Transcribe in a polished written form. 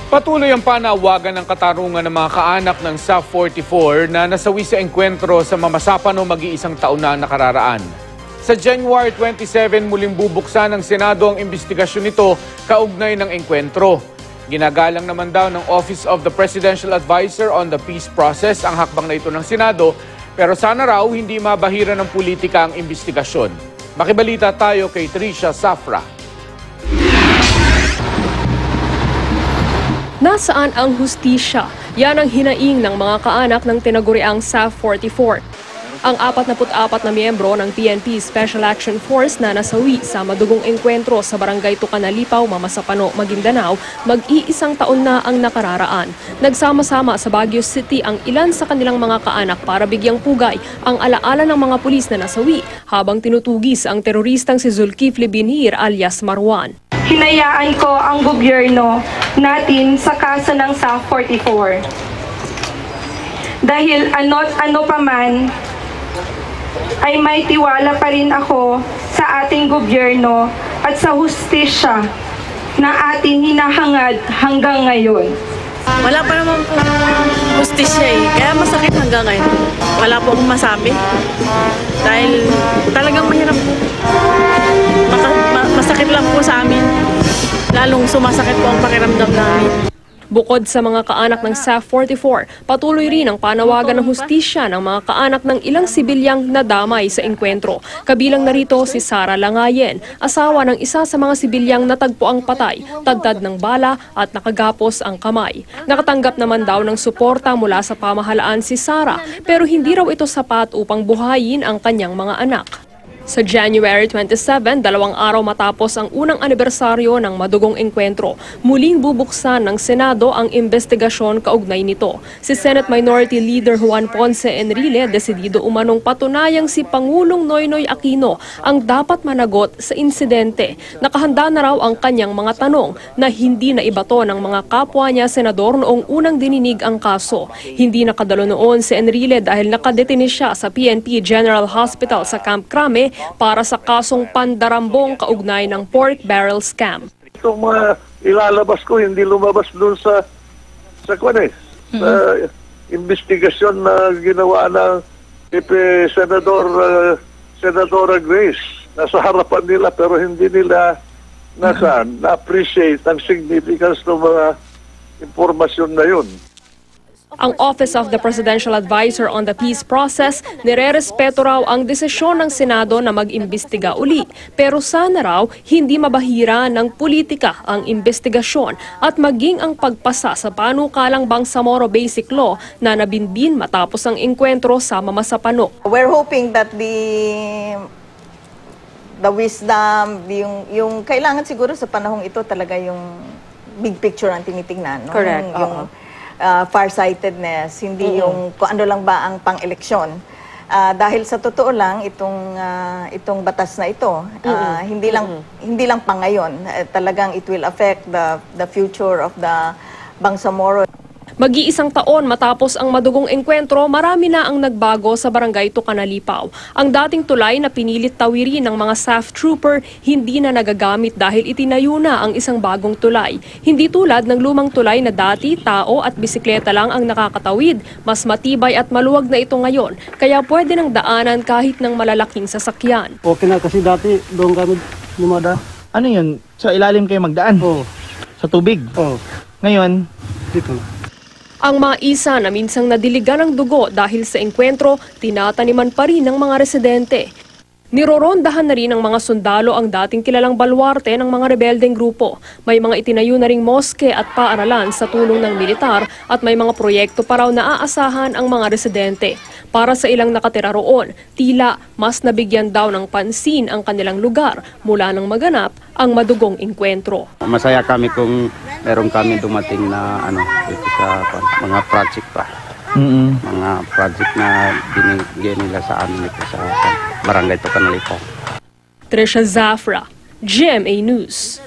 Patuloy ang panawagan ng katarungan ng mga kaanak ng SAF-44 na nasawi sa engkwentro sa Mamasapano mag-iisang taon na nakararaan. Sa January 27, muling bubuksan ng Senado ang investigasyon nito kaugnay ng engkwentro. Ginagalang naman daw ng Office of the Presidential Advisor on the Peace Process ang hakbang na ito ng Senado, pero sana raw hindi mabahira ng politika ang investigasyon. Makibalita tayo kay Tricia Safra. Nasaan ang hustisya? Yan ang hinaing ng mga kaanak ng tinaguriang SAF-44. Ang 44 na miyembro ng PNP Special Action Force na nasawi sa madugong engkwentro sa Barangay Tucanalipaw, Mamasapano, Maguindanao, mag-iisang taon na ang nakararaan. Nagsama-sama sa Baguio City ang ilan sa kanilang mga kaanak para bigyang pugay ang alaala ng mga pulis na nasawi habang tinutugis ang teroristang si Zulkifli Binhir alias Marwan. Hinayaan ko ang gobyerno natin sa kaso ng SAF-44. Dahil ano pa man, ay may tiwala pa rin ako sa ating gobyerno at sa hustisya na ating hinahangad hanggang ngayon. Wala pa naman pong hustisya kaya masakit hanggang ngayon. Wala po akong masabi. Dahil talagang mahirap po. Masakit lang po sa amin. Lalong sumasakit po ang pakiramdam namin. Bukod sa mga kaanak ng SAF-44, patuloy rin ang panawagan ng hustisya ng mga kaanak ng ilang sibilyang nadamay sa engkwentro. Kabilang narito si Sara Langayen, asawa ng isa sa mga sibilyang natagpuang patay, tagtad ng bala at nakagapos ang kamay. Nakatanggap naman daw ng suporta mula sa pamahalaan si Sara, pero hindi raw ito sapat upang buhayin ang kanyang mga anak. Sa January 27, 2 araw matapos ang unang anibersaryo ng madugong engkwentro, muling bubuksan ng Senado ang investigasyon kaugnay nito. Si Senate Minority Leader Juan Ponce Enrile desidido umanong patunayang si Pangulong Noynoy Aquino ang dapat managot sa insidente. Nakahanda na raw ang kanyang mga tanong na hindi na ibato ng mga kapwa niya senador noong unang dininig ang kaso. Hindi nakadalo noon si Enrile dahil nakadetine siya sa PNP General Hospital sa Camp Crame para sa kasong pandarambong kaugnay ng pork barrel scam. Itong mga ilalabas ko hindi lumabas doon sa sa investigasyon na ginawa ng Senadora Grace. Nasa harapan nila pero hindi nila na-appreciate ang significance ng mga impormasyon na yun. Ang Office of the Presidential Advisor on the Peace Process nirerespeto raw ang desisyon ng Senado na mag-imbestiga uli. Pero sana raw hindi mabahira ng politika ang investigasyon at maging ang pagpasa sa panukalang Bangsamoro Basic Law na nabinbin matapos ang engkwentro sa Mamasapano. We're hoping that the wisdom, yung kailangan siguro sa panahong ito talaga yung big picture ang tinitingnan. No? Correct. Yung farsightedness, hindi yung kung ano lang ba ang pang-eleksyon. Dahil sa totoo lang, itong batas na ito, hindi lang pang ngayon. Talagang it will affect the future of the Bangsamoro. Mag-iisang taon matapos ang madugong engkwentro, marami na ang nagbago sa Barangay Tucanalipaw. Ang dating tulay na pinilit tawirin ng mga SAF trooper hindi na nagagamit dahil itinayo na ang isang bagong tulay. Hindi tulad ng lumang tulay na dati tao at bisikleta lang ang nakakatawid. Mas matibay at maluwag na ito ngayon, kaya pwede nang daanan kahit ng malalaking sasakyan. Okay na kasi dati doon kami lumada. Ano yun? Sa ilalim kayo magdaan? Oo. Sa tubig? Oo. Ngayon? Dito na. Ang mga isa na minsang nadiligan ng dugo dahil sa engkwentro, tinataniman pa rin ng mga residente. Nirorondahan na rin ng mga sundalo ang dating kilalang baluarte ng mga rebeldeng grupo. May mga itinayo na ring moske at paaralan sa tulong ng militar at may mga proyekto pa raw na aasahan ang mga residente. Para sa ilang nakatira roon, tila mas nabigyan daw ng pansin ang kanilang lugar mula nang maganap ang madugong engkwentro. Masaya kami kung meron kami dumating na ito sa mga project pa. Mga project na binigyan nila sa amin ito sa Barangay Tucanalipaw. Tricia Safra, GMA News.